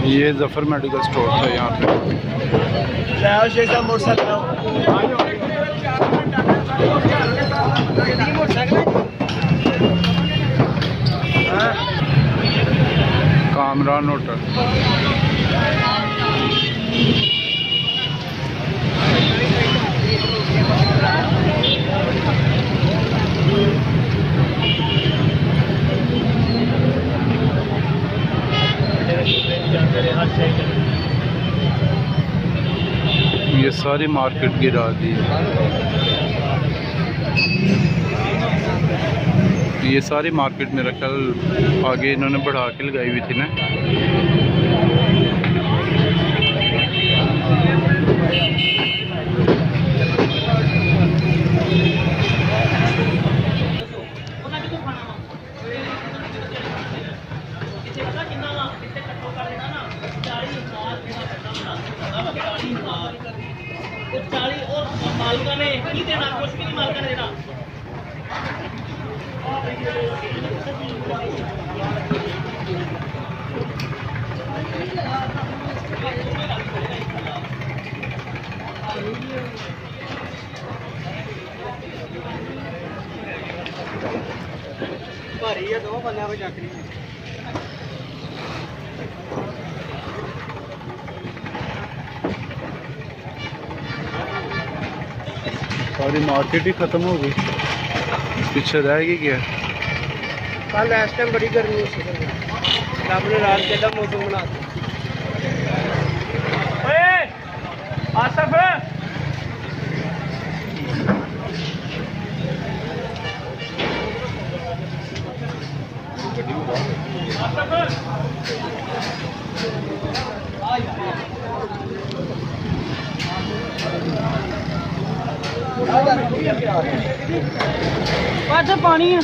ये Zafar medical store था यहाँ पे। कामरान होटल। ये सारी मार्केट गिरा दी। ये सारी मार्केट मेरा ख्याल आगे इन्होंने बढ़ा के लगाई हुई थी ना। भारी है, 2 बंदे पे चक रही है। सारी मार्केट ही ख़त्म हो गई, पीछे रहेगी क्या? कल इस टाइम बड़ी गर्मी है, रब ने रात के मौसम बना दिया। आसफ पानी है।